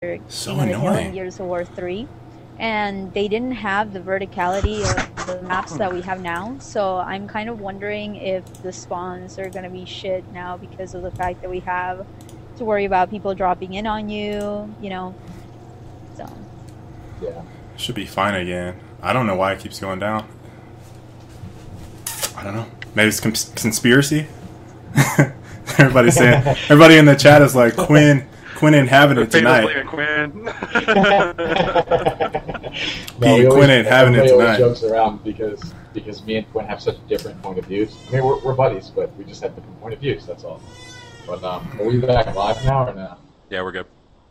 So King of the Hill in annoying. Gears of War 3. And they didn't have the verticality of the maps that we have now. So I'm kind of wondering if the spawns are going to be shit now because of the fact that we have to worry about people dropping in on you, you know. So. Yeah. Should be fine again. I don't know why it keeps going down. I don't know. Maybe it's conspiracy? Everybody in the chat is like, Quinn ain't having it tonight. Quinn. Quinn ain't having it tonight. Jokes around because me and Quinn have such different point of views. I mean, we're buddies, but we just have different point of views. That's all. But are we back live now or no? Yeah, we're good.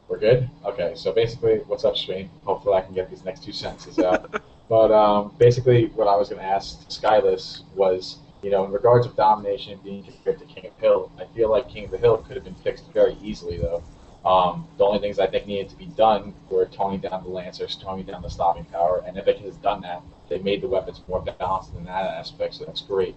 We're good? Okay, so basically, what's up, Shane? Hopefully I can get these next 2 sentences out. But basically, what I was going to ask Skyless was, you know, in regards of domination being compared to King of Hill, I feel like King of the Hill could have been fixed very easily, though. The only things I think needed to be done were toning down the Lancers, toning down the stopping power, and if it has done that, they made the weapons more balanced in that aspect, so that's great.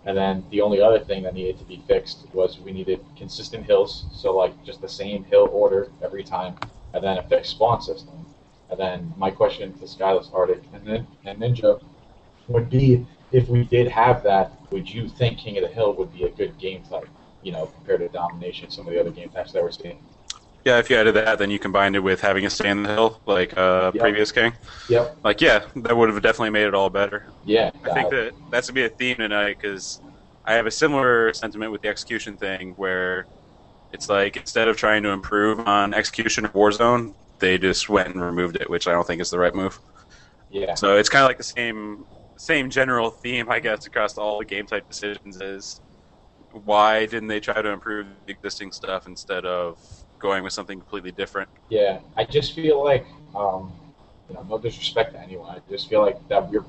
And then the only other thing that needed to be fixed was we needed consistent hills, so like just the same hill order every time, and then a fixed spawn system. And then my question to Skyless, Arctic, and Ninja would be, if we did have that, would you think King of the Hill would be a good game type, you know, compared to Domination, some of the other game types that we're seeing? Yeah, if you added that, then you combined it with having a stay in the hill, like previous King. Yep. Like, yeah, that would have definitely made it all better. Yeah. I think that's to be a theme tonight, because I have a similar sentiment with the execution thing, where it's like, instead of trying to improve on execution of Warzone, they just went and removed it, which I don't think is the right move. Yeah. So it's kind of like the same general theme, I guess, across all the game type decisions is, why didn't they try to improve the existing stuff instead of going with something completely different? Yeah, I just feel like, you know, no disrespect to anyone, I just feel like that we're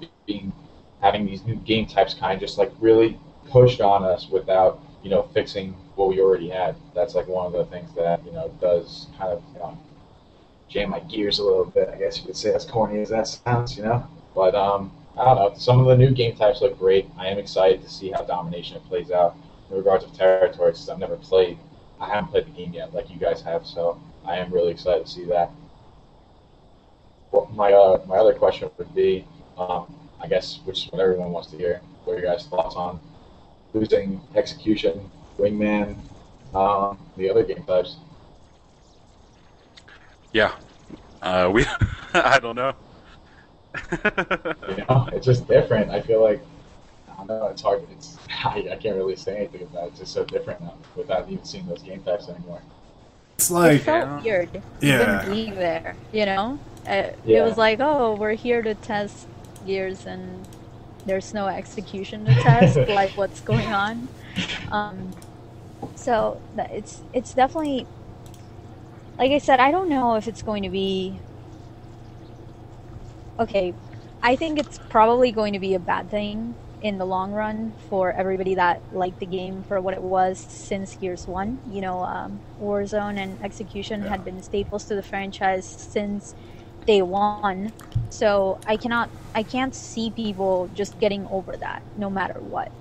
having these new game types kind of just like really pushed on us without, you know, fixing what we already had. That's like one of the things that, you know, does kind of, you know, jam my gears a little bit, I guess you could say, as corny as that sounds, you know. But I don't know, some of the new game types look great. I am excited to see how Domination plays out in regards of territories, because I've never played. I haven't played the game yet, like you guys have, so I am really excited to see that. Well, my other question would be, I guess, which is what everyone wants to hear, what are your guys' thoughts on losing Execution, Wingman, the other game types? Yeah. I don't know. You know, it's just different. I feel like, I don't know, it's hard. I can't really say anything about it. It's just so different now without even seeing those game types anymore. It's like, it felt weird yeah, even being there, you know? It Yeah. was like, oh, we're here to test Gears and there's no execution to test, like what's going on. So it's definitely, like I said, I don't know if it's going to be, okay, I think it's probably going to be a bad thing in the long run for everybody that liked the game for what it was since Gears 1. You know, Warzone and Execution had been staples to the franchise since day one. So I can't see people just getting over that, no matter what.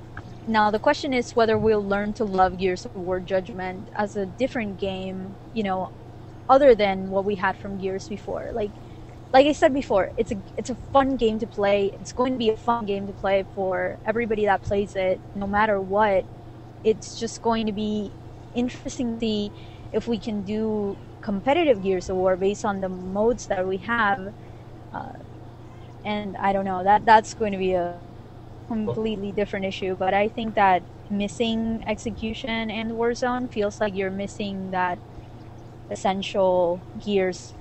Now, the question is whether we'll learn to love Gears of War Judgment as a different game, you know, other than what we had from Gears before. Like I said before, it's a fun game to play. It's going to be a fun game to play for everybody that plays it, no matter what. It's just going to be interesting to see if we can do competitive Gears of War based on the modes that we have. And I don't know, that's going to be a completely different issue. But I think that missing Execution and Warzone feels like you're missing that essential Gears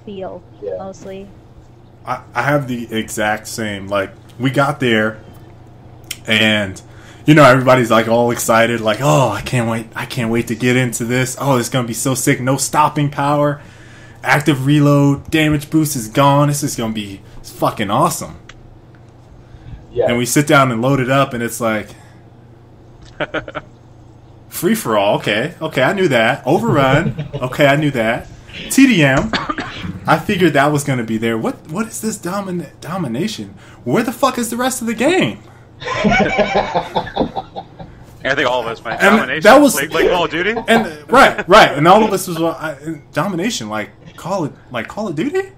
feel, mostly. I have the exact same, like, we got there and, you know, everybody's like all excited, like, oh, I can't wait to get into this. Oh, it's gonna be so sick. No stopping power, active reload, damage boost is gone. This is gonna be fucking awesome. Yeah. And we sit down and load it up and it's like free for all. Okay, I knew that. Overrun. Okay, I knew that. TDM. I figured that was going to be there. What is this domination? Where the fuck is the rest of the game? I think all of us went And domination. that was- like Call of Duty. And right, and all of us was domination, like Call of Duty,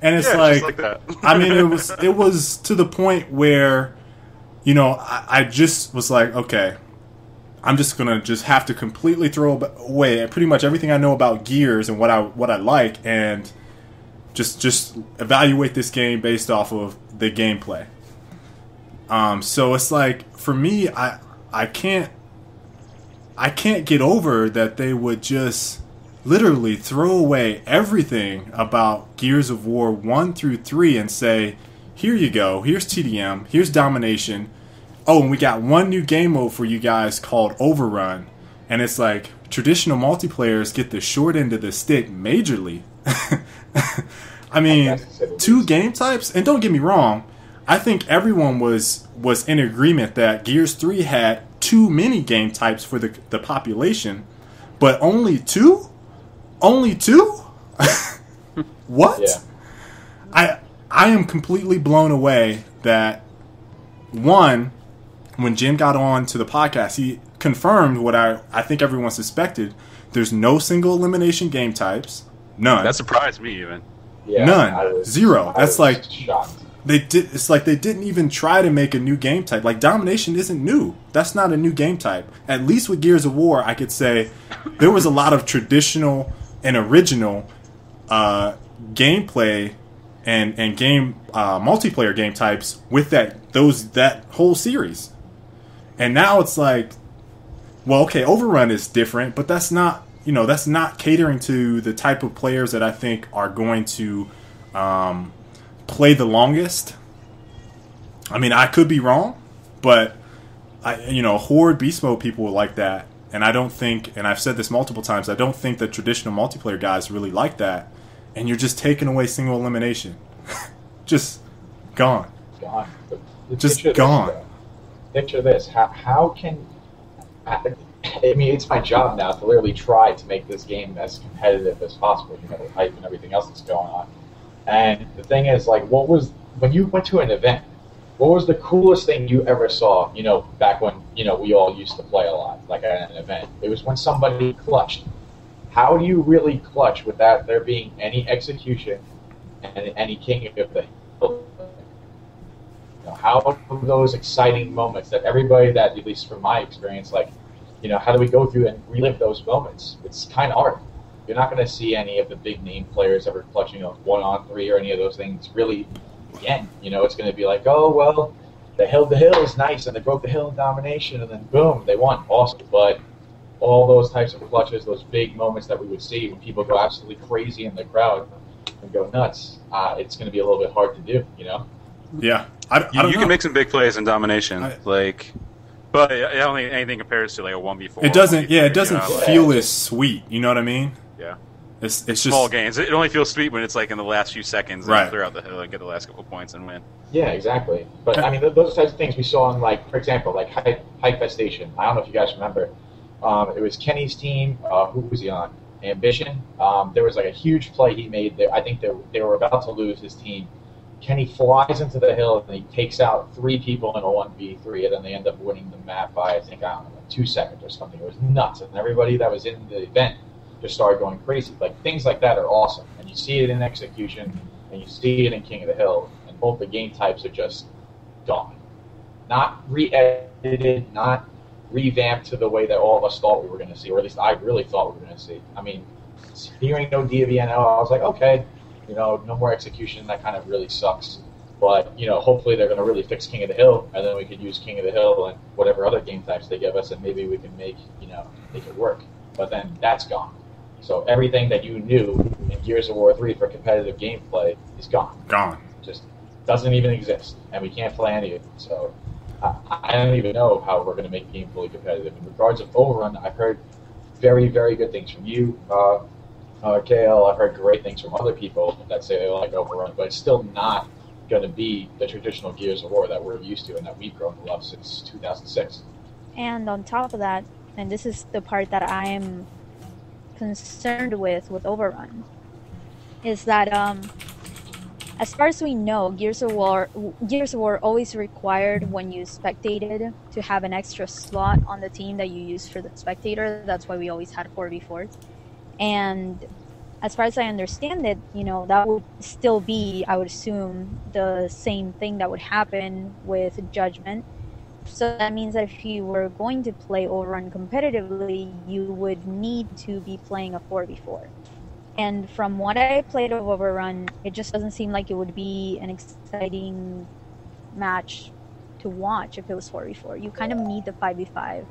and it's Yeah, just like that. I mean, it was to the point where, you know, I just was like, okay, I'm just gonna have to completely throw away pretty much everything I know about Gears and what I like, and just evaluate this game based off of the gameplay. So it's like, for me, I can't get over that they would just literally throw away everything about Gears of War 1 through 3 and say, here you go, here's TDM, here's domination. Oh, and we got one new game mode for you guys called Overrun. And it's like, traditional multiplayers get the short end of the stick majorly. I mean, 2 game types, and don't get me wrong, I think everyone was in agreement that Gears 3 had too many game types for the population, but only 2? Only 2? What? Yeah. I am completely blown away that, one, when Jim got on to the podcast, he confirmed what I think everyone suspected. There's no single elimination game types. None. That surprised me even. Yeah, None. Zero. That's like shocked. it's like they didn't even try to make a new game type. Like, domination isn't new. That's not a new game type. At least with Gears of War, I could say there was a lot of traditional and original gameplay and game multiplayer game types with that whole series. And now it's like, well, okay, Overrun is different, but that's not catering to the type of players that I think are going to play the longest. I mean, I could be wrong, but Horde Beast Mode people will like that, and I don't think, and I've said this multiple times, I don't think that traditional multiplayer guys really like that, and you're just taking away single elimination. Just gone. Gone. Just Picture gone. This, picture this. How can... I mean, it's my job now to literally try to make this game as competitive as possible, with hype and everything else that's going on. And the thing is, like, when you went to an event, what was the coolest thing you ever saw, back when, we all used to play a lot, like at an event? It was when somebody clutched. How do you really clutch without there being any execution and any king of the hill? How are those exciting moments that everybody that, at least from my experience, like, how do we go through and relive those moments? It's kind of hard. You're not going to see any of the big name players ever clutching a 1-on-3 or any of those things really again. It's going to be like, oh, well, the hill is nice, and they broke the hill in domination, and then boom, they won. Awesome. But all those types of clutches, those big moments that we would see when people go absolutely crazy in the crowd and go nuts, it's going to be a little bit hard to do, Yeah. I don't know. You can make some big plays in domination, but it only anything compares to like a 1v4. It doesn't. Yeah, it doesn't feel Yeah. as sweet. You know what I mean? Yeah. It's just Small gains. It only feels sweet when it's like in the last few seconds, and Right. clear out the hill and get the last couple points and win. Yeah, exactly. But I mean, those types of things we saw in, like, for example, like Hype Station. I don't know if you guys remember. It was Kenny's team. Who was he on? Ambition. There was like a huge play he made. I think they were about to lose his team. Kenny flies into the hill and he takes out 3 people in a 1v3, and then they end up winning the map by, I think, I don't know, like 2 seconds or something. It was nuts, and everybody that was in the event just started going crazy. Like, things like that are awesome, and you see it in execution, and you see it in King of the Hill, and both the game types are just gone. Not re-edited, not revamped to the way that all of us thought we were going to see, or at least I really thought we were going to see. I mean, hearing no DVNO, I was like, okay, no more execution. That kind of really sucks. But, hopefully they're going to really fix King of the Hill, and then we could use King of the Hill and whatever other game types they give us, and maybe we can make it work. But then that's gone. So everything that you knew in Gears of War 3 for competitive gameplay is gone. gone. Just doesn't even exist, and we can't play any of it. So I don't even know how we're going to make the game fully competitive. In regards of Overrun, I've heard very, very good things from you, KL. I've heard great things from other people that say they like Overrun, but it's still not going to be the traditional Gears of War that we're used to and that we've grown to love since 2006. And on top of that, and this is the part that I am concerned with Overrun, is that as far as we know, Gears of War always required when you spectated to have an extra slot on the team that you use for the spectator. That's why we always had 4v4s. And as far as I understand it, that would still be, I would assume, the same thing that would happen with Judgment. So that means that if you were going to play Overrun competitively, you would need to be playing a 4v4. And from what I played of Overrun, it just doesn't seem like it would be an exciting match to watch if it was 4v4. You kind of need the 5v5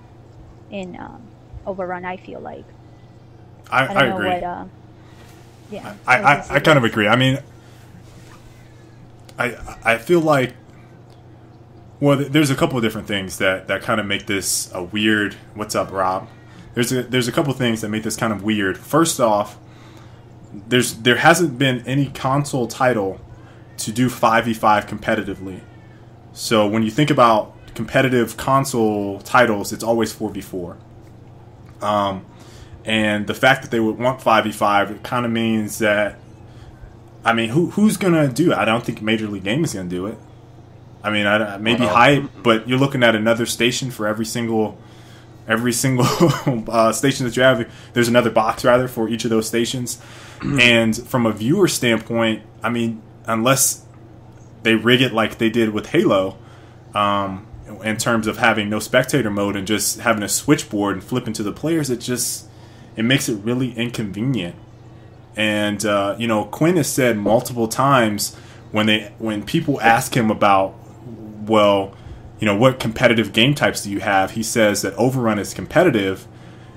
in Overrun, I feel like. I agree. Yeah, I kind of agree. I mean, I feel like, well, there's a couple of different things that kind of make this a weird. What's up, Rob? There's a couple of things that make this kind of weird. First off, there hasn't been any console title to do 5v5 competitively. So when you think about competitive console titles, it's always 4v4. And the fact that they would want 5v5, it kind of means that, I mean, who's gonna do it? I don't think Major League Gaming is gonna do it. I mean, maybe Hype, but you're looking at another station for every single station that you have. There's another box rather for each of those stations. And from a viewer standpoint, I mean, unless they rig it like they did with Halo, in terms of having no spectator mode and just having a switchboard and flipping to the players, it makes it really inconvenient. And Quinn has said multiple times when people ask him about, well, what competitive game types do you have? He says that Overrun is competitive.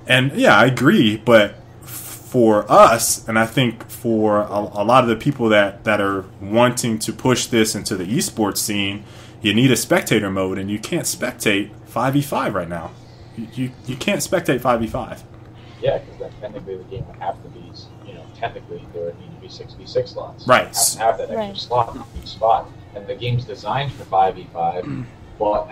And yeah, I agree, but for us, and I think for a lot of the people that are wanting to push this into the esports scene, you need a spectator mode, and you can't spectate 5v5 right now. You can't spectate 5v5. Yeah, because then technically the game would have to be, technically there would need to be 6v6 slots. Right. You have to have that extra slot in each spot. And the game's designed for 5v5. But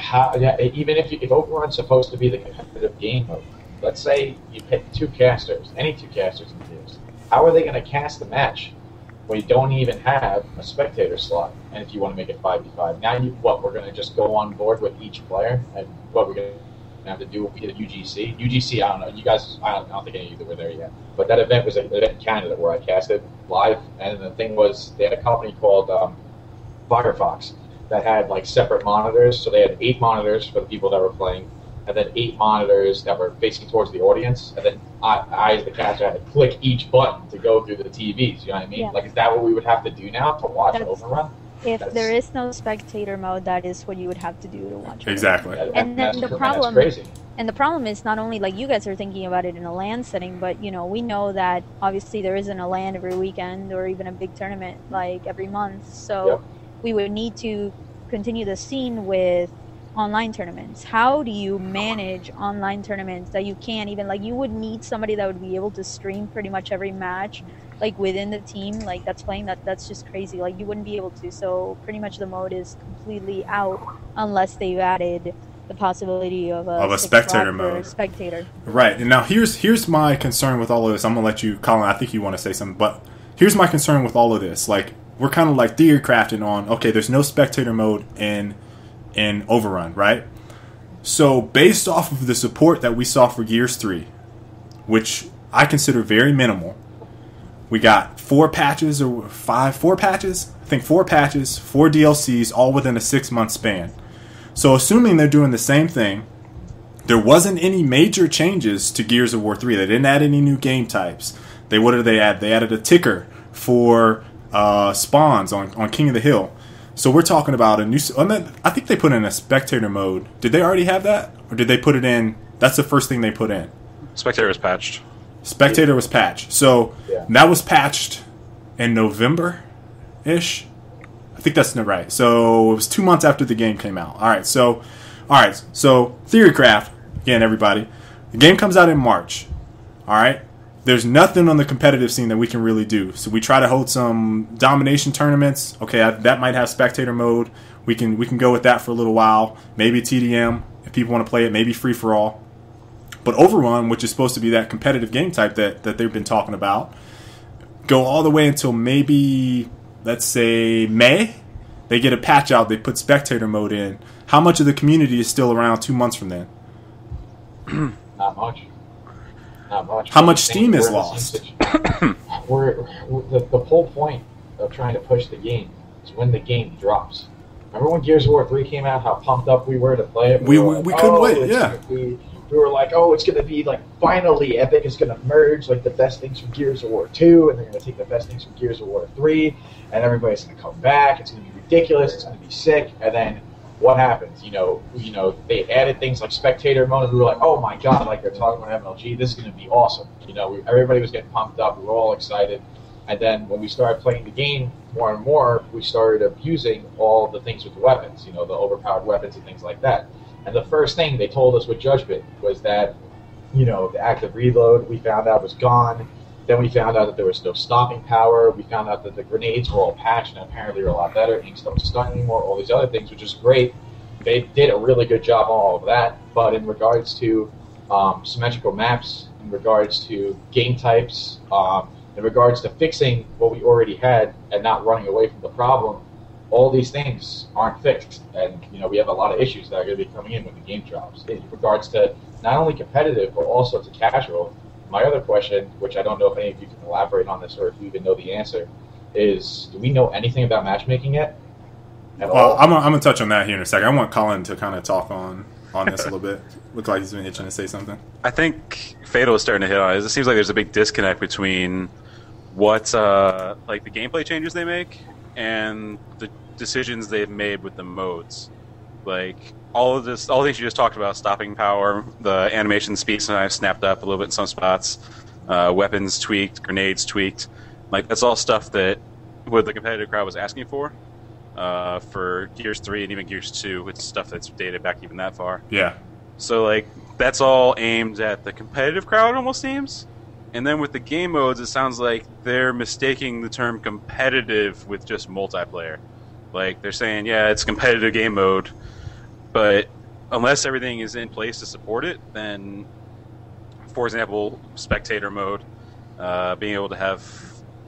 even if Overrun's supposed to be the competitive game mode, let's say you pick any two casters in Gears, how are they going to cast the match when you don't even have a spectator slot? And if you want to make it 5v5, now we're going to just go on board with each player, and what we're going to have to do with UGC. UGC, I don't know. You guys, I don't think any of you were there yet. But that event was an event in Canada where I casted live, and the thing was they had a company called Firefox that had like separate monitors. So they had 8 monitors for the people that were playing, and then 8 monitors that were facing towards the audience. And then I as the caster, had to click each button to go through the TVs. You know what I mean? Yeah. Like, is that what we would have to do now to watch Overrun? If there is no spectator mode, that is what you would have to do to watch it. Exactly. And then the problem, that's crazy. And the problem is not only like you guys are thinking about it in a LAN setting, but we know that obviously there isn't a LAN every weekend or even a big tournament like every month. So we would need to continue the scene with online tournaments. How do you manage online tournaments that you can't even, like, you would need somebody that would be able to stream pretty much every match, like within the team, like that's playing that's just crazy. Like you wouldn't be able to. So pretty much the mode is completely out unless they've added the possibility of a spectator mode. Spectator. Right. And now here's my concern with all of this. I'm gonna let you, Colin. I think you want to say something, but here's my concern with all of this. Like, we're kind of like theory crafting on, okay, there's no spectator mode in Overrun, right? So based off of the support that we saw for Gears 3, which I consider very minimal, we got 4 patches or 4 patches? I think 4 patches, 4 DLCs, all within a 6-month span. So assuming they're doing the same thing, there wasn't any major changes to Gears of War 3. They didn't add any new game types. What did they add? They added a ticker for spawns on King of the Hill. So we're talking about a new... I think they put in a spectator mode. Did they already have that? Or did they put it in... That's the first thing they put in. Spectator was patched. Spectator was patched. So that was patched in November-ish. I think that's right. So it was 2 months after the game came out. All right. So Theorycraft, again, everybody. The game comes out in March. All right. There's nothing on the competitive scene that we can really do. So we try to hold some domination tournaments. Okay, that might have spectator mode. We can go with that for a little while. Maybe TDM if people want to play it. Maybe free for all. But Overrun, which is supposed to be that competitive game type that they've been talking about, go all the way until maybe let's say May, they get a patch out, they put spectator mode in. How much of the community is still around 2 months from then? Not much. Not much. How much steam is lost? The whole point of trying to push the game is when the game drops. Remember when Gears of War 3 came out, how pumped up we were to play it? We couldn't wait, yeah. We were like, oh, it's going to be like, finally, Epic is going to merge like the best things from Gears of War 2, and they're going to take the best things from Gears of War 3, and everybody's going to come back. It's going to be ridiculous. It's going to be sick. And then what happens? You know, they added things like spectator mode, and we were like, oh my god, like they're talking about MLG. This is going to be awesome. You know, everybody was getting pumped up. We were all excited. And then when we started playing the game more and more, we started abusing all the things with the weapons, you know, the overpowered weapons and things like that. And the first thing they told us with Judgment was that, you know, the active reload we found out was gone. Then we found out that there was no stopping power. We found out that the grenades were all patched and apparently are a lot better. Inks don't stun anymore, all these other things, which is great. They did a really good job on all of that. But in regards to symmetrical maps, in regards to game types, in regards to fixing what we already had and not running away from the problem, all these things aren't fixed. And, you know, we have a lot of issues that are going to be coming in when the game drops. In regards to not only competitive, but also to casual, my other question, which I don't know if any of you can elaborate on this or if you even know the answer, is do we know anything about matchmaking yet? Well, I'm going to touch on that here in a second. I want Colin to kind of talk on this a little bit. Look like he's been itching to say something. I think Fatal is starting to hit on it. It seems like there's a big disconnect between what like the gameplay changes they make and the decisions they've made with the modes. Like all the things you just talked about, stopping power, the animation speed sometimes snapped up a little bit in some spots, weapons tweaked, grenades tweaked. Like that's all stuff that what the competitive crowd was asking for Gears 3 and even Gears 2. It's stuff that's dated back even that far. Yeah. So like that's all aimed at the competitive crowd, almost seems. And then with the game modes, it sounds like they're mistaking the term competitive with just multiplayer. Like they're saying, yeah, it's competitive game mode, but unless everything is in place to support it, then, for example, spectator mode, being able to have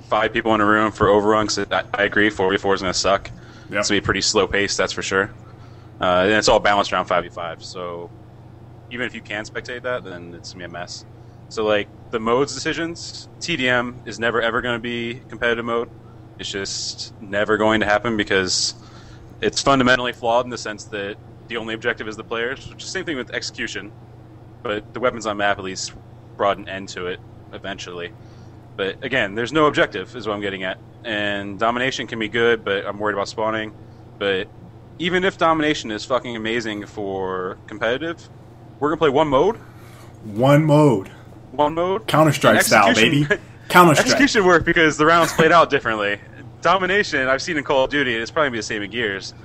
5 people in a room for Overrun, because I agree, 4v4 is going to suck. Yep. It's going to be pretty slow paced, that's for sure. And it's all balanced around 5v5, so even if you can spectate that, then it's going to be a mess. So, like, the modes decisions, TDM is never ever going to be competitive mode. It's just never going to happen because it's fundamentally flawed in the sense that the only objective is the players, which is the same thing with execution, but the weapons on map at least brought an end to it eventually. But again, there's no objective is what I'm getting at. And domination can be good, but I'm worried about spawning. But even if domination is fucking amazing for competitive, we're going to play one mode. One mode. Counter-Strike style, baby. Counter-Strike. Execution work because the rounds played out differently. Domination, I've seen in Call of Duty, and it's probably going to be the same in Gears.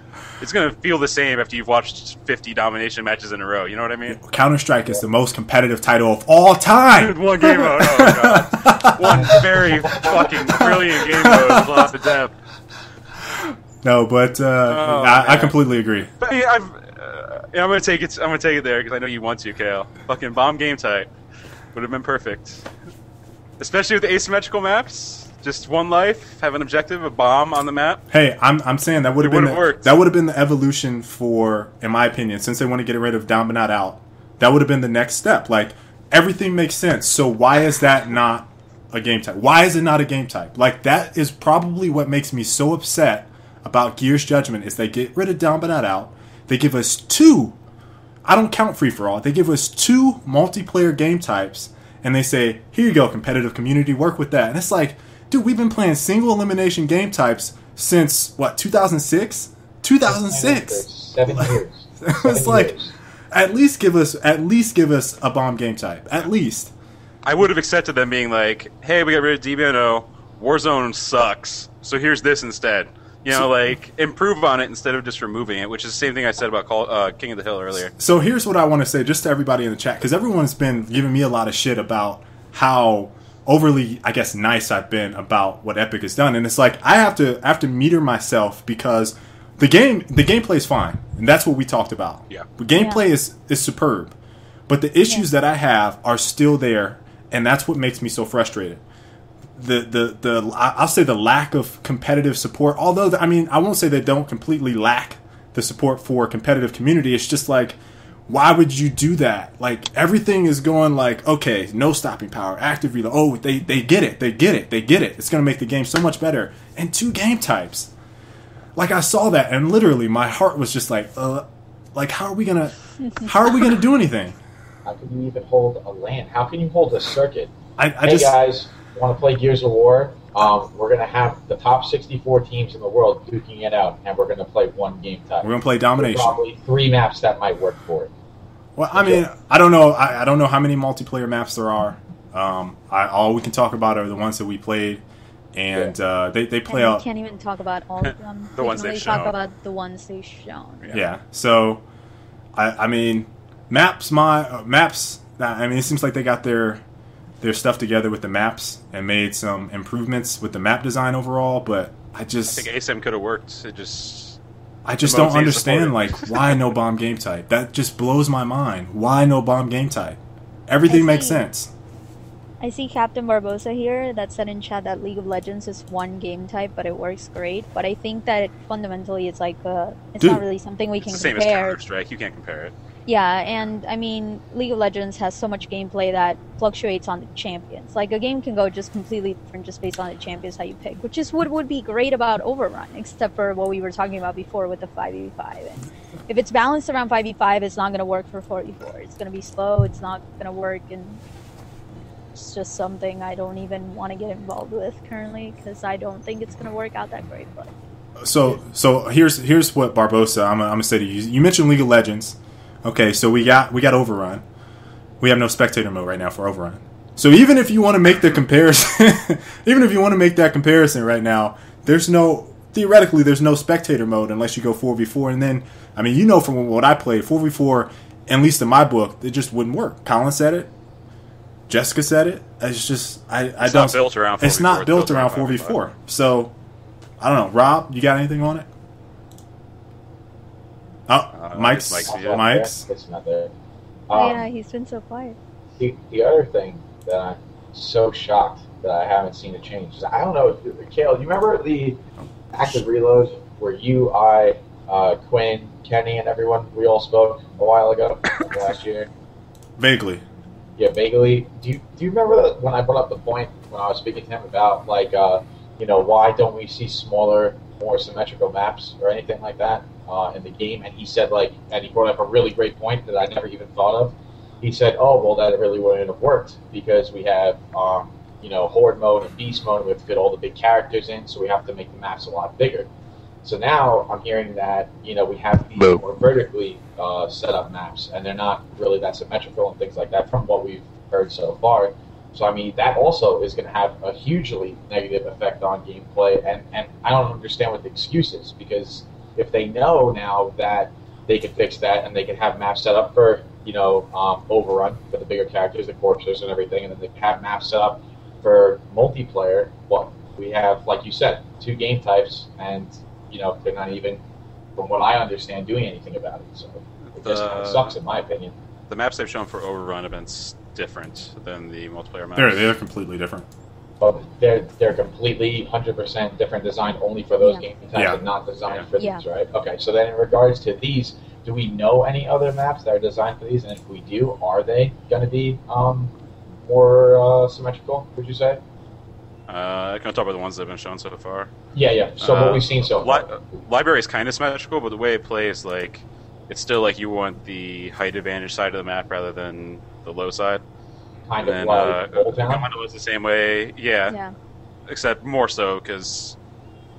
It's going to feel the same after you've watched 50 domination matches in a row. You know what I mean? Counter-Strike is the most competitive title of all time. One game mode. Oh, God. One very fucking brilliant game mode with lots of depth. No, but I completely agree. But I'm going to take it. I'm going to take it there because I know you want to, Kale. Fucking bomb game type would have been perfect, especially with the asymmetrical maps. Just one life, have an objective, a bomb on the map. Hey, I'm saying that would have been the evolution for, in my opinion, since they want to get rid of down but not out. That would have been the next step. Like everything makes sense. So why is that not a game type? Why is it not a game type? Like that is probably what makes me so upset about Gears Judgment is they get rid of down but not out. They give us 2. I don't count free for all. They give us 2 multiplayer game types, and they say, "Here you go, competitive community, work with that." And it's like, dude, we've been playing single elimination game types since what, 2006? 2006. 7 years. It's like, at least give us a bomb game type. At least. I would have accepted them being like, "Hey, we got rid of DBNO. Warzone sucks. So here's this instead." You know, like, improve on it instead of just removing it, which is the same thing I said about King of the Hill earlier. So here's what I want to say just to everybody in the chat, because everyone's been giving me a lot of shit about how overly, I guess, nice I've been about what Epic has done. And it's like, I have to meter myself because the gameplay is fine. And that's what we talked about. Yeah. The gameplay is superb. But the issues that I have are still there, and that's what makes me so frustrated. I'll say the lack of competitive support. Although I mean, I won't say they don't completely lack the support for a competitive community. It's just like, why would you do that? Like, everything is going like, okay, no stopping power, active reload. Oh, they get it. It's going to make the game so much better. And 2 game types. Like, I saw that, and literally my heart was just like how are we gonna do anything? How can you even hold a LAN? How can you hold a circuit? Hey guys, want to play Gears of War? We're going to have the top 64 teams in the world duking it out, and we're going to play 1 game type. We're going to play domination. There's probably 3 maps that might work for it. Well, I mean, I don't know. I don't know how many multiplayer maps there are. All we can talk about are the ones that we played, and they play out. We can't even talk about all of them. The ones they've shown. Talk about the ones they've shown. Yeah. So, I mean, maps. I mean, it seems like they got their stuff together with the maps and made some improvements with the map design overall. But I think ASIM could have worked. I just don't understand, like, why no bomb game type? That just blows my mind. Why no bomb game type? Everything makes sense. I see Captain Barbosa here that said in chat that League of Legends is 1 game type, but it works great. But I think that fundamentally it's like it's not really something we can compare. It's the same as Counter-Strike. You can't compare it. Yeah, and I mean, League of Legends has so much gameplay that fluctuates on the champions. Like, a game can go just completely different just based on the champions that you pick, which is what would be great about Overrun, except for what we were talking about before with the 5v5. And if it's balanced around 5v5, it's not going to work for 4v4. It's going to be slow, it's not going to work, and it's just something I don't even want to get involved with currently, because I don't think it's going to work out that great. But So here's what Barbosa, I'm gonna say to you. You mentioned League of Legends. Okay, so we got Overrun. We have no spectator mode right now for Overrun. So even if you want to make the comparison, that comparison right now, there's no spectator mode unless you go 4v4. And then, I mean, you know from what I played, 4v4, at least in my book, it just wouldn't work. Colin said it. Jessica said it. It's just it's not built around 4v4. It's not built around 4v4. So I don't know. Rob, you got anything on it? Oh, Mike's. It's not there. yeah, he's been so quiet. The other thing that I'm so shocked that I haven't seen a change is, I don't know, Kale, you remember the active reload where you, Quinn, Kenny, and everyone, we all spoke a while ago, last year? Vaguely. Yeah, vaguely. Do you remember when I brought up the point when I was speaking to him about, like, why don't we see smaller, more symmetrical maps or anything like that in the game? And he said, and he brought up a really great point that I never even thought of. He said, oh, well, that really wouldn't have worked because we have, Horde mode and Beast mode, and we have to fit all the big characters in, so we have to make the maps a lot bigger. So now I'm hearing that, we have these more vertically set up maps, and they're not really that symmetrical and things like that from what we've heard so far. So, I mean, that also is going to have a hugely negative effect on gameplay, and I don't understand what the excuse is, because if they know now that they can fix that and they can have maps set up for, Overrun for the bigger characters, the corpses and everything, and then they have maps set up for multiplayer, well, we have, like you said, 2 game types, and, they're not even, from what I understand, doing anything about it. So it just kind of sucks, in my opinion. The maps they've shown for Overrun events different than the multiplayer maps. They're completely different. But they're completely 100% different, designed only for those game types and not designed for these, right? Okay, so then in regards to these, do we know any other maps that are designed for these? And if we do, are they going to be more symmetrical, would you say? I can talk about the ones that have been shown so far. Yeah. So what we've seen so far. Library is kind of symmetrical, but the way it plays, it's still like you want the height advantage side of the map rather than the low side. Kind of like Old Town? Commando is the same way, yeah. Except more so, because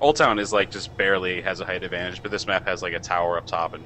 Old Town is just barely has a height advantage, but this map has a tower up top and